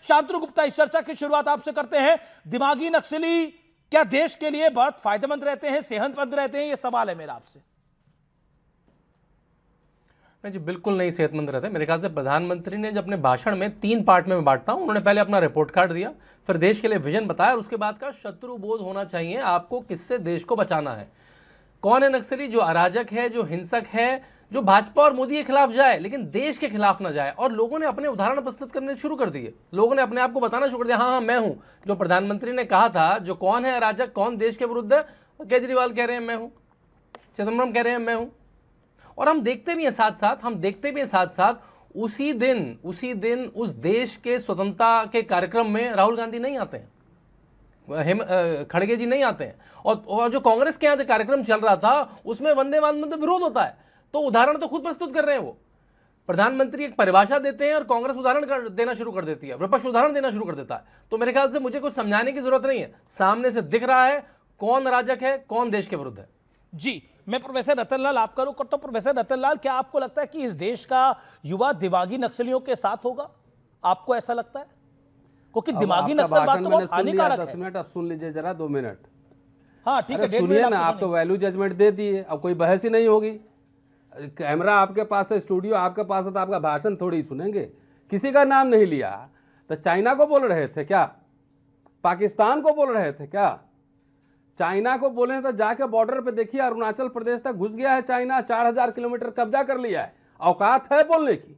शांतनु गुप्ता, इस चर्चा की शुरुआत आपसे करते हैं। दिमागी नक्सली क्या देश के लिए बहुत फायदेमंद रहते हैं, सेहतमंद रहते हैं? ये सवाल है मेरा आपसे। जी बिल्कुल नहीं सेहतमंद रहते। मेरे ख्याल से प्रधानमंत्री ने जब अपने भाषण में 3 पार्ट में बांटता हूं, उन्होंने पहले अपना रिपोर्ट कार्ड दिया, फिर देश के लिए विजन बताया और उसके बाद का शत्रु बोध होना चाहिए आपको, किससे देश को बचाना है। कौन है नक्सली? जो अराजक है, जो हिंसक है, जो भाजपा और मोदी के खिलाफ जाए लेकिन देश के खिलाफ ना जाए। और लोगों ने अपने उदाहरण प्रस्तुत करने शुरू कर दिए, लोगों ने अपने आप को बताना शुरू कर दिया, हाँ मैं हूं। जो प्रधानमंत्री ने कहा था, जो कौन है अराजक, कौन देश के विरुद्ध है, केजरीवाल कह रहे हैं मैं हूं, चिदम्बरम कह रहे हैं मैं हूं। और हम देखते भी हैं साथ साथ उसी दिन उस देश के स्वतंत्रता के कार्यक्रम में राहुल गांधी नहीं आते हैं, खड़गे जी नहीं आते हैं। और जो कांग्रेस के यहाँ जो कार्यक्रम चल रहा था उसमें वंदे मातरम तो विरोध होता है। तो उदाहरण तो खुद प्रस्तुत कर रहे हैं वो। प्रधानमंत्री एक परिभाषा देते हैं और कांग्रेस उदाहरण देना शुरू कर देती है, विपक्ष उदाहरण देना शुरू कर देता है। तो मेरे ख्याल से मुझे कुछ समझाने की जरूरत नहीं है, सामने से दिख रहा है कौन अराजक है, कौन देश के विरुद्ध है। जी, मैं प्रोफेसर रतनलाल आपका रुख करता हूं। प्रोफेसर रतनलाल, क्या आपको लगता है कि इस देश का युवा दिमागी नक्सलियों के साथ होगा? आपको ऐसा लगता है? क्योंकि दिमागी नक्सलवाद तो बहुत हानिकारक है। 10 मिनट अब सुन लीजिए जरा, 2 मिनट। हाँ ठीक है, सुनिए ना, आप तो वैल्यू जजमेंट दे दिए, अब कोई बहस ही नहीं होगी। कैमरा आपके पास है, स्टूडियो आपके पास है, तो आपका भाषण थोड़ी सुनेंगे। किसी का नाम नहीं लिया, तो चाइना को बोल रहे थे क्या? पाकिस्तान को बोल रहे थे क्या? चाइना को बोले तो जाके बॉर्डर पे देखिए, अरुणाचल प्रदेश तक घुस गया है चाइना, 4000 किलोमीटर कब्जा कर लिया है, औकात है बोलने की।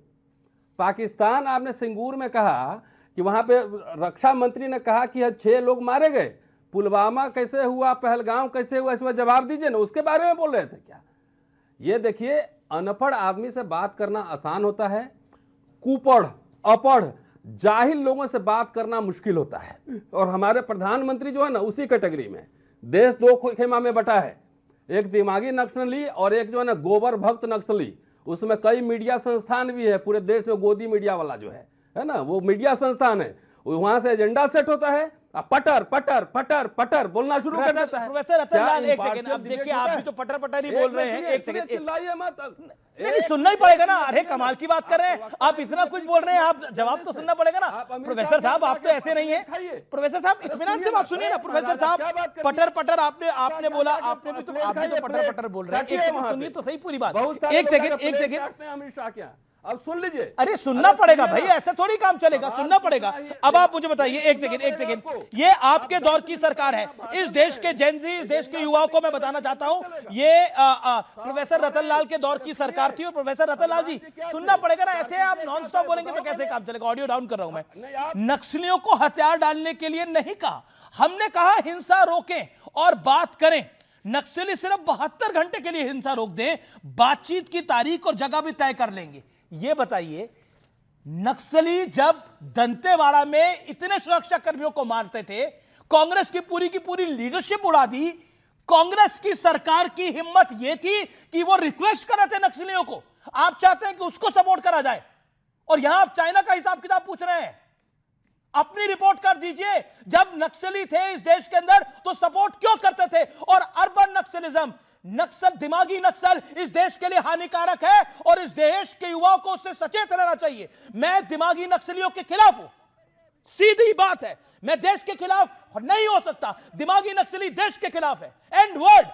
पाकिस्तान, आपने सिंगूर में कहा कि वहां पे रक्षा मंत्री ने कहा कि 6 लोग मारे गए, पुलवामा कैसे हुआ, पहलगाम कैसे हुआ, इसमें जवाब दीजिए ना, उसके बारे में बोल रहे थे क्या? ये देखिए, अनपढ़ आदमी से बात करना आसान होता है, कुपढ़, अपढ़, जाहिल लोगों से बात करना मुश्किल होता है। और हमारे प्रधानमंत्री जो है ना, उसी कैटेगरी में। देश 2 खेमा में बटा है, एक दिमागी नक्सली और एक जो है ना गोबर भक्त नक्सली। उसमें कई मीडिया संस्थान भी है पूरे देश में, गोदी मीडिया वाला जो है ना, वो मीडिया संस्थान है। वहां से एजेंडा सेट होता है, पटर पटर पटर पटर बोलना शुरू कर देता है। प्रोफेसर रतनलाल, एक सेकंड, अब देखिए आप भी तो पटर पटर ही बोल रहे हैं। एक सेकंड, चिल्लाइए मत। नहीं सुनना ही पड़ेगा ना। अरे कमाल की बात कर रहे हैं आप, इतना कुछ बोल रहे हैं, आप जवाब तो सुनना पड़ेगा ना। प्रोफेसर साहब, आप तो ऐसे नहीं है। प्रोफेसेर साहब, इत्मीनान से बात सुनिए ना। प्रोफेसर साहब, पटर पटर आपने बोला, आपने भी तो आप भी तो पटर पटर बोल रहे हैं। एक सेकंड सुनिए तो सही पूरी बात। एक सेकंड अमित शाह क्या, अब सुन लीजिए। अरे सुनना पड़ेगा भाई, ऐसे थोड़ी काम चलेगा, सुनना पड़ेगा। अब आप मुझे बताइए, एक सेकंड, ये आपके दौर की सरकार है। इस देश के जेनजी, इस देश के युवाओं को मैं बताना चाहता हूं, ये प्रोफेसर रतनलाल के दौर की सरकार थी। और प्रोफेसर रतनलाल जी, सुनना पड़ेगा ना, ऐसे आप नॉन स्टॉप बोलेंगे तो कैसे काम चलेगा? ऑडियो डाउन कर रहा हूं मैं। नक्सलियों को हथियार डालने के लिए नहीं कहा, हमने कहा हिंसा रोकें और बात करें। नक्सली सिर्फ 72 घंटे के लिए हिंसा रोक दें, बातचीत की तारीख और जगह भी तय कर लेंगे। ये बताइए, नक्सली जब दंतेवाड़ा में इतने सुरक्षा कर्मियों को मारते थे, कांग्रेस की पूरी लीडरशिप उड़ा दी। कांग्रेस की सरकार की हिम्मत यह थी कि वो रिक्वेस्ट कर रहे थे नक्सलियों को, आप चाहते हैं कि उसको सपोर्ट करा जाए, और यहां आप चाइना का हिसाब किताब पूछ रहे हैं। अपनी रिपोर्ट कर दीजिए, जब नक्सली थे इस देश के अंदर तो सपोर्ट क्यों करते थे? और अर्बन नक्सलिज्म, नक्सल, दिमागी नक्सल इस देश के लिए हानिकारक है और इस देश के युवाओं को उससे सचेत रहना चाहिए। मैं दिमागी नक्सलियों के खिलाफ हूं, सीधी बात है। मैं देश के खिलाफ नहीं हो सकता, दिमागी नक्सली देश के खिलाफ है। And word.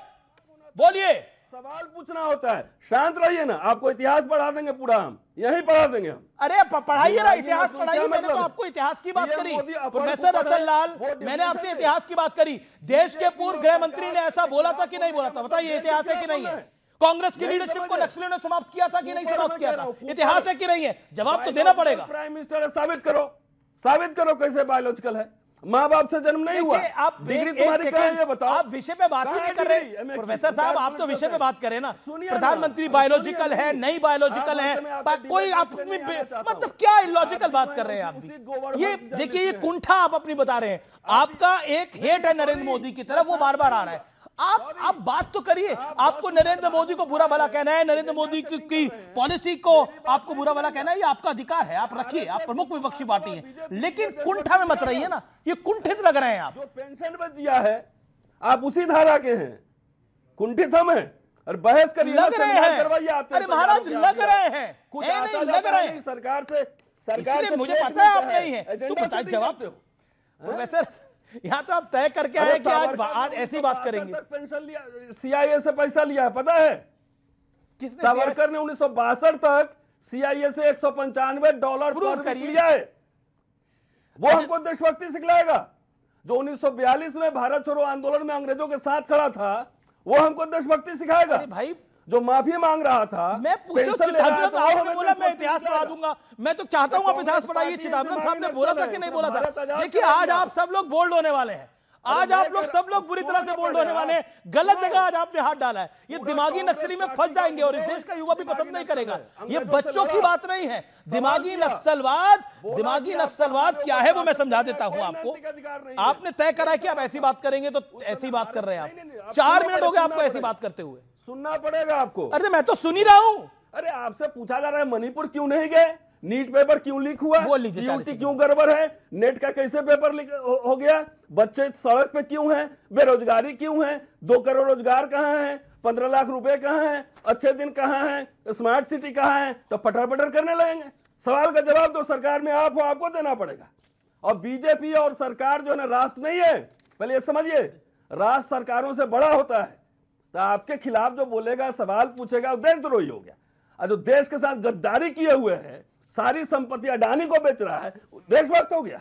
बोलिए। सवाल पूछना होता है, शांत रहिए ना, आपको इतिहास पढ़ा देंगे, पूरा हम यही पढ़ा देंगे हम। अरे पढ़ाइए ना, इतिहास पढ़ाइए। मैंने तो आपको इतिहास की बात करी प्रोफेसर रतनलाल, मैंने आपसे इतिहास की बात करी। देश के पूर्व गृह मंत्री ने ऐसा बोला था कि नहीं बोला था? बताइए, इतिहास है कि नहीं है? कांग्रेस की लीडरशिप को नक्सलियों ने समाप्त किया था कि नहीं समाप्त किया था? इतिहास है कि नहीं है? जवाब तो देना पड़ेगा। प्राइम मिनिस्टर, साबित करो कैसे बायोलॉजिकल है। माँ बाप से जन्म नहीं हुआ, आप डिग्री तुम्हारी क्या है ये बताओ। आप विषय पे बात ही नहीं कर रहे प्रोफेसर साहब, आप तो विषय पे बात करें ना। प्रधानमंत्री बायोलॉजिकल है, नहीं बायोलॉजिकल है, कोई आप मतलब क्या इलॉजिकल बात कर रहे हैं आप भी? ये देखिए, ये कुंठा आप अपनी बता रहे हैं। आपका एक हेट है नरेंद्र मोदी की तरफ, वो बार बार आ रहा है। आप बात तो करिए। आपको नरेंद्र मोदी को बुरा भला कहना है, नरेंद्र मोदी की पॉलिसी को आपको बुरा भला कहना है, ये आपका अधिकार है, आप रखिए, आप प्रमुख विपक्षी पार्टी हैं। लेकिन कुंठा में मत रहिए ना, ये कुंठित लग रहे हैं आप। जो पेंशन में दिया है, आप उसी धारा के हैं, कुंठित हम हैं और बहस करिए, लग रहे हैं। करवाइए। अरे महाराज, लग रहे हैं, कुछ नहीं लग रहे हैं। सरकार से इसलिए मुझे पता है आप नहीं है, तू बता जवाब दो प्रोफेसर। यहाँ तो आप तय करके आए कि आज ऐसी बात करेंगे। पेंशन लिया, सीआईए से पैसा लिया है, पता है किसने? सावरकर ने 1962 तक सीआईए से $195 प्रूफ करिए लिया है। वो हमको देशभक्ति सिखलाएगा। जो 1942 में भारत छोड़ो आंदोलन में अंग्रेजों के साथ खड़ा था, वो हमको देशभक्ति सिखाएगा। भाई जो माफी मांग रहा था, मैं पूछो चिदम्बरम, आपने बोला मैं इतिहास पढ़ा दूंगा, मैं तो चाहता हूं आप इतिहास पढ़ाइए। चिदम्बरम साहब ने बोला था कि नहीं बोला था? देखिए आज आप सब लोग बोल्ड होने वाले हैं, आज आप लोग सब लोग बुरी तरह से बोल्ड होने वाले हैं। गलत जगह आज आपने हाथ डाला है। ये दिमागी नक्सली में फंस जाएंगे और इस देश का युवा भी पसंद नहीं करेगा। ये बच्चों की बात नहीं है। दिमागी नक्सलवाद क्या है वो मैं समझा देता हूं आपको। आपने तय करा है कि आप ऐसी बात करेंगे तो ऐसी बात कर रहे हैं आप। 4 मिनट हो गए आपको ऐसी बात करते हुए। सुनना पड़ेगा आपको। अरे मैं तो सुन ही रहा हूं। अरे आपसे पूछा जा रहा है मणिपुर क्यों नहीं गए, नीट पेपर क्यों लीक हुआ, बोल लीजिए, यूटी क्यों गड़बड़ है, नेट का कैसे पेपर लीक हो गया, बच्चे सड़क पे क्यों हैं, बेरोजगारी क्यों है, 2 करोड़ रोजगार कहां है, 15 लाख रुपए कहां है, अच्छे दिन कहां है, स्मार्ट सिटी कहां है, तो पटर पटर करने लगेंगे। सवाल का जवाब तो सरकार में आप हो, आपको देना पड़ेगा। और बीजेपी और सरकार जो है ना राष्ट्र नहीं है, पहले ये समझिए, राष्ट्र सरकारों से बड़ा होता है। तो आपके खिलाफ जो बोलेगा, सवाल पूछेगा, देशद्रोही हो गया। और जो देश के साथ गद्दारी किए हुए है, सारी संपत्ति अडानी को बेच रहा है, देशभक्त हो गया।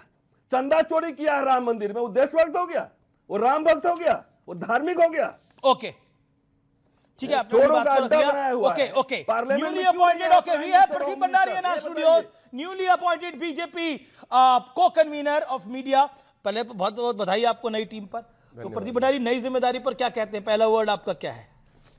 चंदा चोरी किया है राम मंदिर में, वो देशभक्त हो गया, वो राम भक्त हो गया, वो धार्मिक हो गया। ओके ठीक है, आपने बात को रख दिया। Okay newly appointed, okay we have Pradeep Bhandari in our studios, newly appointed BJP को कन्वीनर ऑफ मीडिया। पहले बहुत बहुत बधाई आपको नई टीम पर। तो प्रदीप भंडारी, नई जिम्मेदारी पर क्या कहते हैं, पहला वर्ड आपका क्या है?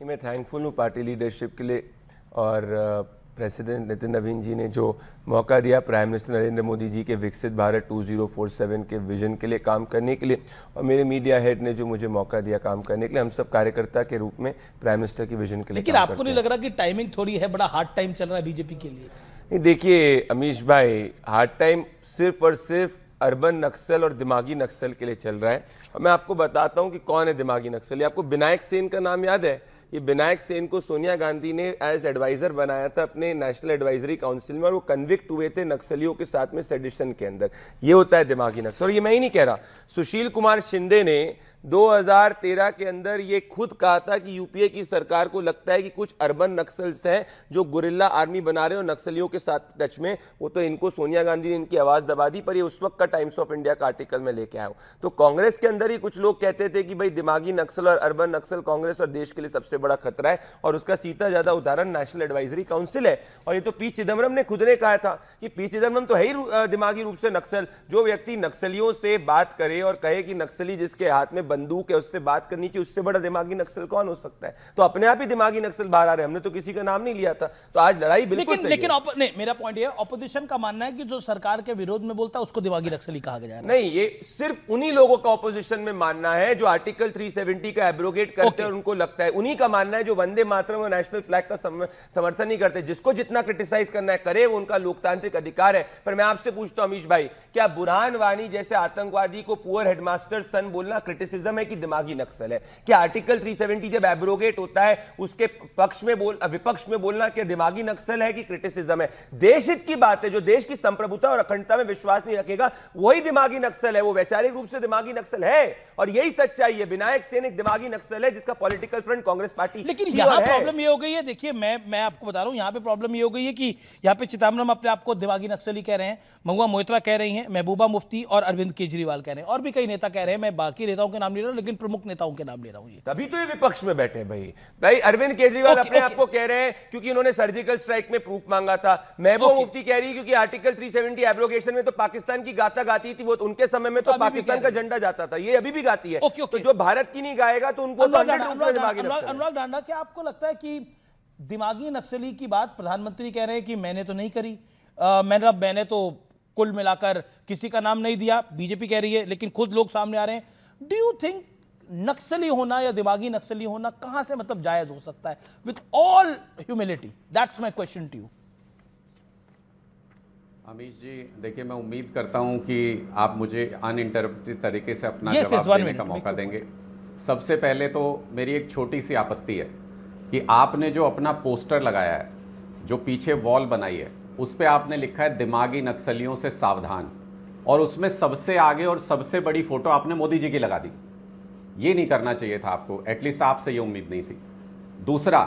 मैं थैंकफुल हूँ पार्टी लीडरशिप के लिए और प्रेसिडेंट नितिन नवीन जी ने जो मौका दिया प्राइम मिनिस्टर नरेंद्र मोदी जी के विकसित भारत 2047 के विजन के लिए काम करने के लिए, और मेरे मीडिया हेड ने जो मुझे मौका दिया काम करने के लिए। हम सब कार्यकर्ता के रूप में प्राइम मिनिस्टर की विजन के लिए। लेकिन आपको नहीं लग रहा कि टाइमिंग थोड़ी है, बड़ा हार्ड टाइम चल रहा है बीजेपी के लिए? नहीं देखिए अमीश भाई, हार्ड टाइम सिर्फ और सिर्फ अर्बन नक्सल और दिमागी नक्सल के लिए चल रहा है। और मैं आपको बताता हूं कि कौन है दिमागी नक्सल। आपको विनायक सेन का नाम याद है? ये विनायक सेन को सोनिया गांधी ने एज एडवाइजर बनाया था अपने नेशनल एडवाइजरी काउंसिल में, और वो कन्विक्ट हुए थे नक्सलियों के साथ में सेडिशन के अंदर। ये होता है दिमागी नक्सल। और ये मैं ही नहीं कह रहा, सुशील कुमार शिंदे ने 2013 के अंदर ये खुद कहा था कि यूपीए की सरकार को लगता है कि कुछ अर्बन नक्सल्स हैं जो गुरिल्ला आर्मी बना रहे हो नक्सलियों के साथ टच में। वो तो इनको सोनिया गांधी ने इनकी आवाज दबा दी, पर ये उस वक्त का टाइम्स ऑफ इंडिया का आर्टिकल में लेके आया हूं। तो कांग्रेस के अंदर ही कुछ लोग कहते थे कि भाई दिमागी नक्सल और अर्बन नक्सल कांग्रेस और देश के लिए सबसे बड़ा खतरा है, और उसका सीधा ज्यादा उदाहरण नेशनल एडवाइजरी काउंसिल है। और ये तो पी चिदम्बरम ने खुद ने कहा था कि पी चिदम्बरम तो है ही दिमागी रूप से नक्सल। जो व्यक्ति नक्सलियों से बात करे और कहे कि नक्सली जिसके हाथ में बंदूक है उससे बात करनी चाहिए, उससे बड़ा दिमागी नक्सल कौन हो सकता है? तो अपने आप ही दिमागी नक्सल बाहर आ रहे हैं। हमने तो किसी का नाम नहीं लिया था। तो आज लड़ाई बिल्कुल सही लेकिन नहीं, मेरा पॉइंट ये है, ऑपोजिशन का मानना है कि जो सरकार के विरोध में बोलता है उसको दिमागी नक्सली कहा गया है। नहीं, ये सिर्फ उन्हीं लोगों का ऑपोजिशन में मानना है जो आर्टिकल 370 का एब्रोगेट करते हैं और उनको लगता है, उन्हीं का मानना है जो वंदे मातरम और नेशनल फ्लैग का समर्थन नहीं करते। जिसको जितना क्रिटिसाइज करना है करे, वो उनका लोकतांत्रिक अधिकार है। पर मैं आपसे पूछता हूं अमीश भाई, क्या बुरहान वानी जैसे आतंकवादी को पुअर हेडमास्टर सन बोलना क्रिटिसिज्म है कि दिमागी नक्सल है? क्या आर्टिकल 370 जब एब्रोगेट होता है उसके पक्ष में विपक्ष में बोलना क्या दिमागी नक्सल है कि क्रिटिसिज्म है? देश हित की बात है, जो देश की संप्रभुता और अखंडता में विश्वास नहीं रखेगा वही दिमागी नक्सल है। वो वैचारिक रूप से दिमागी नक्सल है, और यही सच्चाई है। विनायक सेन एक दिमागी नक्सल है जिसका पॉलिटिकल फ्रंट कांग्रेस पार्टी। लेकिन यहां प्रॉब्लम ये हो गई है, देखिए मैं आपको बता रहा हूं, यहां पे प्रॉब्लम ये हो गई है कि यहां पे चिदम्बरम अपने आप को दिमागी नक्सली कह रहे हैं, महुआ मोइत्रा कह रही हैं, महबूबा मुफ्ती और अरविंद केजरीवाल कह रहे हैं, और भी कई नेता कह रहे हैं। मैं बाकी नेताओं के नाम ले रहा हूं, लेकिन प्रमुख नेताओं के नाम ले रहा हूं। ये तभी तो ये विपक्ष में बैठे भाई अरविंद केजरीवाल अपने आप को कह रहे हैं क्योंकि उन्होंने सर्जिकल स्ट्राइक में प्रूफ मांगा था। महबूबा मुफ्ती कह रही है क्योंकि आर्टिकल 370 एब्रोगेशन में तो पाकिस्तान की गाता गाती थी, वो उनके समय में तो पाकिस्तान का झंडा जाता था, ये अभी भी गाती है। तो जो भारत की नहीं गाएगा तो उनको तो अनुराग डांडा, क्या आपको लगता है कि दिमागी नक्सली की बात प्रधानमंत्री कह रहे हैं कि मैंने तो नहीं करी, मैंने तो कुल मिलाकर किसी का नाम नहीं दिया, बीजेपी कह रही है, लेकिन खुद लोग सामने आ रहे हैं। डू यू थिंक नक्सली होना या दिमागी नक्सली होना कहां से मतलब जायज हो सकता है? With all humility, that's my question to you. Amish ji देखिए, मैं उम्मीद करता हूं कि आप मुझे अनइंटरप्टेड तरीके से अपना जवाब देने का मौका देंगे। सबसे पहले तो मेरी एक छोटी सी आपत्ति है कि आपने जो अपना पोस्टर लगाया है, जो पीछे वॉल बनाई है, उस पर आपने लिखा है दिमागी नक्सलियों से सावधान, और उसमें सबसे आगे और सबसे बड़ी फोटो आपने मोदी जी की लगा दी। ये नहीं करना चाहिए था आपको, एटलीस्ट आपसे ये उम्मीद नहीं थी। दूसरा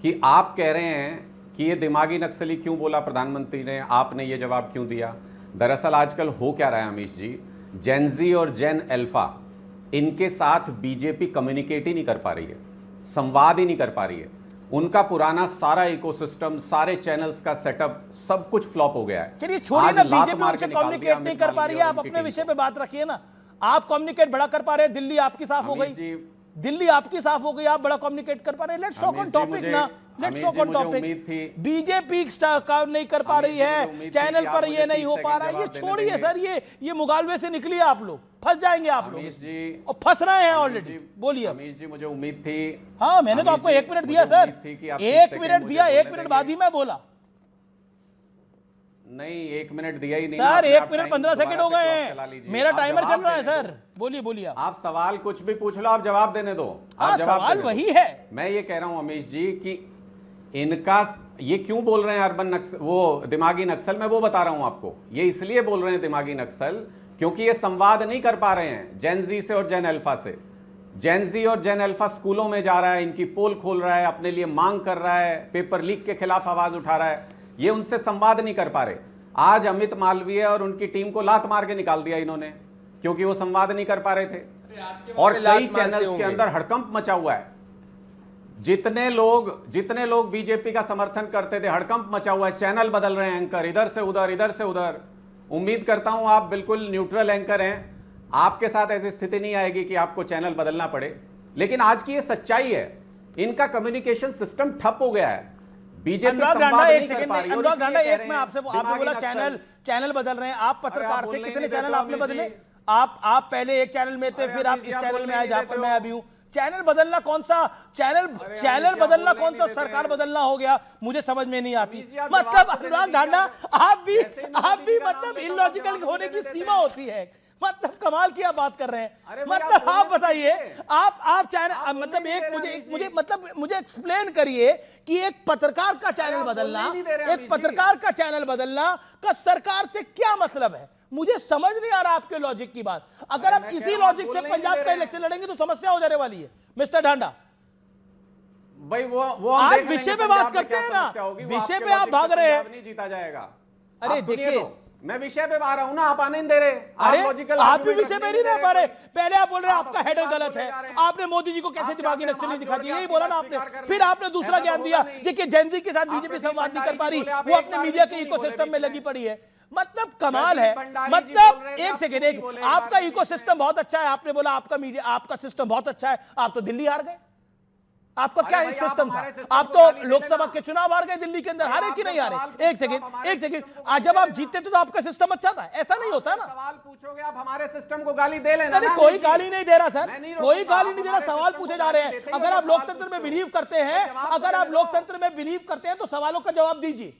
कि आप कह रहे हैं कि ये दिमागी नक्सली क्यों बोला प्रधानमंत्री ने, आपने ये जवाब क्यों दिया। दरअसल आजकल हो क्या रहा है अमीश जी, जेन जी और जेन अल्फा, इनके साथ बीजेपी कम्युनिकेट ही नहीं कर पा रही है, संवाद ही नहीं कर पा रही है। उनका पुराना सारा इकोसिस्टम, सारे चैनल्स का सेटअप सब कुछ फ्लॉप हो गया है। चलिए छोड़िए ना, बीजेपी उनसे कम्युनिकेट नहीं कर पा रही है, आप अपने विषय पे बात रखिए ना। आप कम्युनिकेट बड़ा कर पा रहे हैं, दिल्ली आपकी साफ हो गई, दिल्ली आपकी साफ हो गई, आप बड़ा कम्युनिकेट कर पा रहे हैं। लेट्स टॉक ऑन टॉपिक ना, let's talk on topic. BJP काम नहीं कर पा रही है, चैनल पर ये नहीं हो पा रहा है, ये छोड़िए सर, ये मुगालवे से निकलिए, आप लोग फंस जाएंगे, आप लोग और फंस रहे हैं ऑलरेडी। बोलिए अमीश जी, मुझे उम्मीद थी। हाँ, मैंने तो आपको 1 मिनट दिया सर, 1 मिनट दिया, 1 मिनट बाद ही मैं बोला। नहीं, 1 मिनट दिया ही नहीं सर, 1 मिनट 15 सेकंड हो गए हैं, मेरा टाइमर चल रहा है सर। बोलिए बोलिए आप सवाल कुछ भी पूछ लो, आप जवाब देने दो। आप जवाब सवाल वही है। मैं ये कह रहा हूं अमीश जी कि इनका ये क्यों बोल रहे हैं अर्बन नक्सल, वो दिमागी नक्सल, मैं वो बता रहा हूं आपको। ये इसलिए बोल रहे हैं दिमागी नक्सल क्योंकि ये संवाद नहीं कर पा रहे हैं जेन जी से और जेन अल्फा से। जेन जी और जेन अल्फा स्कूलों में जा रहा है, इनकी पोल खोल रहा है, अपने लिए मांग कर रहा है, पेपर लीक के खिलाफ आवाज उठा रहा है, ये उनसे संवाद नहीं कर पा रहे। आज अमित मालवीय और उनकी टीम को लात मार के निकाल दिया इन्होंने, क्योंकि वो संवाद नहीं कर पा रहे थे। और कई चैनल्स के अंदर हड़कंप मचा हुआ है। जितने लोग बीजेपी का समर्थन करते थे, हड़कंप मचा हुआ है। चैनल बदल रहे हैं एंकर, इधर से उधर, इधर से उधर। उम्मीद करता हूं आप बिल्कुल न्यूट्रल एंकर हैं, आपके साथ ऐसी स्थिति नहीं आएगी कि आपको चैनल बदलना पड़े। लेकिन आज की ये सच्चाई है, इनका कम्युनिकेशन सिस्टम ठप हो गया है। बीजेपी अनुराग ढांडा, एक सेकंड, अनुराग ढांडा, एक मैं आपसे, आपने बोला चैनल बदल रहे हैं, आप पत्रकार थे, कितने चैनल आपने बदले? आप पहले एक चैनल में थे, फिर आप इस चैनल में आए जहां पर मैं अभी हूं। चैनल बदलना कौन सा चैनल बदलना कौन सा सरकार बदलना हो गया, मुझे समझ में नहीं आती। मतलब अनुराग ढांडा, आप भी मतलब इलॉजिकल होने की सीमा होती है। मतलब कमाल की आप बात कर रहे हैं। मतलब आप बताइए, आप चैनल, मतलब मुझे एक्सप्लेन करिए कि एक पत्रकार का चैनल बदलना, एक पत्रकार का चैनल बदलना का सरकार से क्या मतलब है? मुझे समझ नहीं आ रहा आपके लॉजिक की बात। अगर आप इसी लॉजिक से पंजाब का इलेक्शन लड़ेंगे तो समस्या हो जाने वाली है मिस्टर ढांडा। भाई वो आप विषय पे बात करते हैं ना, विषय पे आप भाग रहे हैं। नहीं जीता जाएगा। अरे देखिए, मैं विषय पे आ रहा हूं ना, आप आने नहीं दे रहे। अरे आप भी विषय पे नहीं रह पा रहे। पहले आप बोल रहे हैं आपका हेडर गलत है, आपने मोदी जी को कैसे दिमागी नक्सली दिखा दिया, यही बोला ना आपने। फिर आपने दूसरा ज्ञान दिया, देखिए जेन जी के साथ बीजेपी संवाद नहीं कर पा रही, वो अपने मीडिया के इकोसिस्टम में लगी पड़ी है। मतलब कमाल है। मतलब एक सेकेंड, एक आपका इकोसिस्टम बहुत अच्छा है, आपने बोला आपका मीडिया, आपका सिस्टम बहुत अच्छा है, आप तो दिल्ली हार गए। आपका क्या सिस्टम था? आप तो लोकसभा के चुनाव हार गए, दिल्ली के अंदर हारे कि नहीं हारे? एक सेकेंड, आज जब आप जीतते थे तो आपका सिस्टम अच्छा था, ऐसा नहीं होता ना। सवाल पूछोगे आप, हमारे सिस्टम को गाली दे लेना। अरे कोई गाली नहीं दे रहा सर, कोई गाली नहीं दे रहा, सवाल पूछे जा रहे हैं। अगर आप लोकतंत्र में बिलीव करते हैं, अगर आप लोकतंत्र में बिलीव करते हैं तो सवालों का जवाब दीजिए,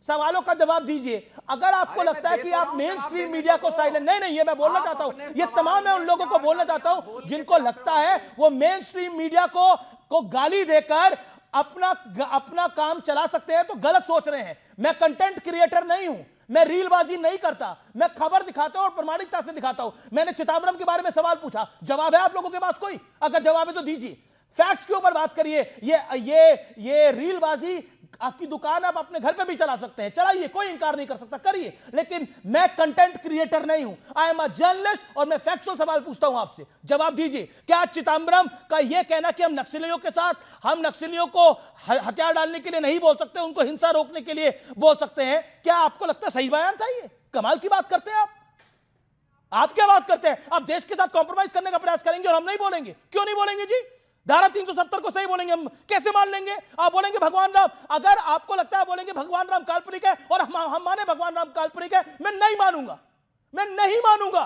सवालों का जवाब दीजिए। अगर आपको लगता है कि आप मेन स्ट्रीम मीडिया को साइलेंट, नहीं, ये मैं बोलना चाहता हूं, ये तमाम मैं उन लोगों को बोलना चाहता हूं जिनको लगता है वो मेन स्ट्रीम मीडिया को गाली देकर अपना काम चला सकते हैं, तो गलत सोच रहे हैं। मैं कंटेंट क्रिएटर नहीं हूं, मैं रीलबाजी नहीं करता, मैं खबर दिखाता हूं और प्रामाणिकता से दिखाता हूं। मैंने चिदंबरम के बारे में सवाल पूछा, जवाब है आप लोगों के पास कोई? अगर जवाब है तो दीजिए, फैक्ट्स के ऊपर बात करिए। ये रीलबाजी आपकी दुकान आप अपने घर पे भी चला सकते हैं, चलाइए, कोई इंकार नहीं कर सकता, करिए। लेकिन मैं कंटेंट क्रिएटर नहीं हूं, आई एम अ जर्नलिस्ट और मैं फैक्चुअल सवाल पूछता हूं आपसे, जवाब दीजिए। क्या चिदंबरम का यह कहना कि हम नक्सलियों के साथ, हम नक्सलियों को हथियार डालने के लिए नहीं बोल सकते, उनको हिंसा रोकने के लिए बोल सकते हैं, क्या आपको लगता है सही बयान था? ये कमाल की बात करते हैं आप क्या बात करते हैं? आप देश के साथ कॉम्प्रोमाइज करने का प्रयास करेंगे और हम नहीं बोलेंगे? क्यों नहीं बोलेंगे जी? धारा 370 को सही बोलेंगे, हम कैसे मान लेंगे? आप बोलेंगे भगवान राम, अगर आपको लगता है बोलेंगे भगवान राम काल्पनिक है और हम माने भगवान राम काल्पनिक है, मैं नहीं मानूंगा, मैं नहीं मानूंगा।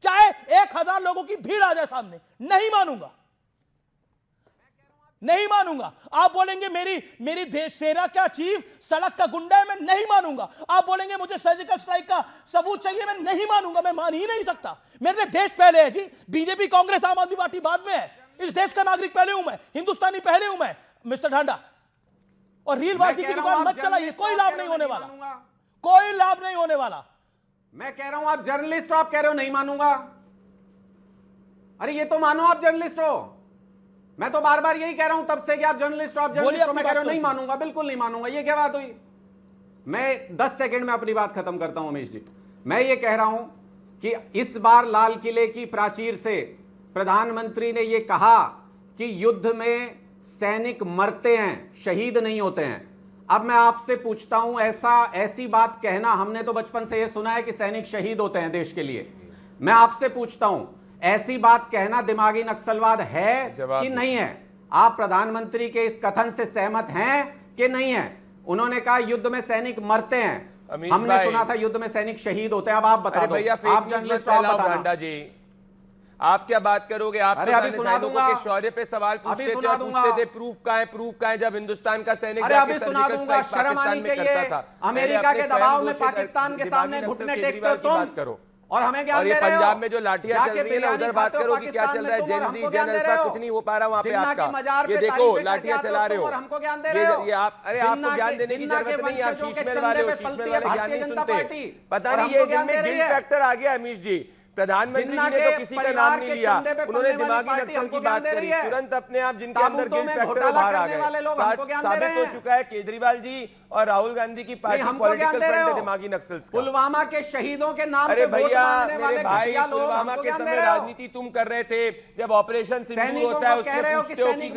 चाहे 1000 लोगों की भीड़ आ जाए सामने, नहीं मानूंगा, नहीं मानूंगा। आप बोलेंगे मेरी देश सेना का चीफ सड़क का गुंडा है, मैं नहीं मानूंगा। आप बोलेंगे मुझे सर्जिकल स्ट्राइक का सबूत चाहिए, मैं नहीं मानूंगा, मैं मान ही नहीं सकता। मेरे लिए देश पहले है जी, बीजेपी कांग्रेस आम आदमी पार्टी बाद में है। इस देश का नागरिक पहले हूं मैं, हिंदुस्तानी पहले हूं मैं। मिस्टर ढांडा, और रीलबाजी की दुकान मत चलाइए, कोई लाभ नहीं होने वाला, कोई लाभ नहीं होने वाला। मैं कह रहा हूं आप जर्नलिस्ट हो, आप कह रहे हो नहीं मानूंगा। अरे ये तो मानो आप जर्नलिस्ट हो। मैं तो बार बार यही कह रहा हूं तब से कि आप जर्नलिस्ट हो, आप जर्नलिस्ट हो। मैं कह रहा हूं नहीं मानूंगा, बिल्कुल नहीं मानूंगा। ये क्या बात हुई? मैं 10 सेकंड में अपनी बात खत्म करता हूं उमेश जी। मैं ये कह रहा हूं कि इस बार लाल किले की प्राचीर से प्रधानमंत्री ने यह कहा कि युद्ध में सैनिक मरते हैं, शहीद नहीं होते हैं। अब मैं आपसे पूछता हूं, ऐसी बात कहना, हमने तो बचपन से यह सुना है कि सैनिक शहीद होते हैं देश के लिए। मैं आपसे पूछता हूं, ऐसी बात कहना दिमागी नक्सलवाद है कि नहीं है? आप प्रधानमंत्री के इस कथन से सहमत हैं कि नहीं है? उन्होंने कहा युद्ध में सैनिक मरते हैं, हमने सुना था युद्ध में सैनिक शहीद होते हैं। अब आप बता दो, आप जर्नलिस्ट, आप बताना जी, आप क्या बात करोगे? आप तो सैनिकों के शौर्य पे सवाल पूछते थे और पूछते थे प्रूफ कहां है, प्रूफ कहां है, जब हिंदुस्तान का सैनिक जाके सर्जिकल स्ट्राइक पाकिस्तान में करता था। अमेरिका के दबाव में पाकिस्तान के सामने घुटने टेकते हो तुम, करो। और हमें क्या और ये पंजाब में जो लाठियां चल रही है ना, उधर बात करो कि क्या चल रहा है। जेनजी जेनअल्फा कुछ नहीं हो पा रहा वहां पे आपका। ये देखो लाठियां चला रहे हो, हमको ज्ञान दे रहे हो। ये आप, अरे आपको ज्ञान देने की जरूरत नहीं, आप शीशमेल वाले हो, शीशमेल वाले ज्ञान नहीं सुनते। पता नहीं ये इनमें गिल्ट फैक्टर आ गया। अमीश जी, प्रधानमंत्री ने तो किसी का नाम नहीं लिया, उन्होंने दिमागी नक्सल की बात करी, तुरंत अपने आप जिनके अंदर गिल्ट फैक्टर बाहर आ गए। साबित हो चुका है केजरीवाल जी और राहुल गांधी की पार्टी पॉलिटिकल फ्रंट है दिमागी नक्सल। पुलवामा के शहीदों के नाम अरे भैया मेरे भाई, पुलवामा के समय राजनीति तुम कर रहे थे, जब ऑपरेशन सिंदूर होता है उसमें पूछते हो कि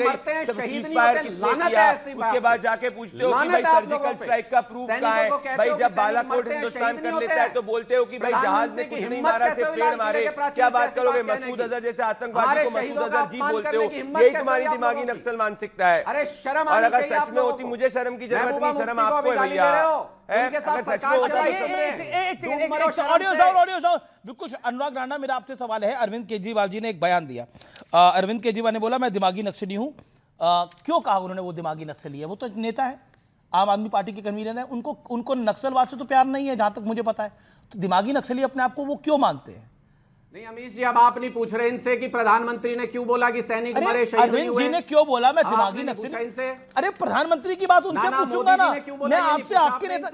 सीजफायर किसने किया, उसके बाद जाके पूछते हो कि भाई सर्जिकल स्ट्राइक का प्रूफ कहां है। भाई जब बालाकोट हिंदुस्तान कर लेता है तो बोलते हो कि भाई जहाज ने कुछ नहीं मारा, सिर्फ पेड़ मारे। क्या बात करोगे? मसूद अजहर जैसे आतंकवादी को मसूद अजहर जी बोलते हो, यही तुम्हारी दिमागी नक्सल मानसिकता है। अरे शर्म, और अगर सच में होती, मुझे शर्म की जरूरत नहीं, शर्म आपको है भैया। अगर सच में होता बिल्कुल। अनुराग राणा, मेरा आपसे सवाल है। अरविंद केजरीवाल जी ने एक बयान दिया। अरविंद केजरीवाल ने बोला मैं दिमागी नक्सली हूं। क्यों कहा उन्होंने वो दिमागी नक्सली है? वो तो एक नेता है, आम आदमी पार्टी के कन्वीनर है, उनको नक्सलवाद से तो प्यार नहीं है जहां तक मुझे पता है। तो दिमागी नक्सली अपने आप को वो क्यों मानते हैं? नहीं अमीश जी, अब आप नहीं पूछ रहे इनसे कि प्रधानमंत्री ने क्यों बोला कि सैनिक मरे, शहीद अरविंद जी ने क्यों बोला मैं दिमागी नक्सली? इनसे अरे प्रधानमंत्री की बात उनसे पूछूंगा ना, मैं आपसे आपके नेता,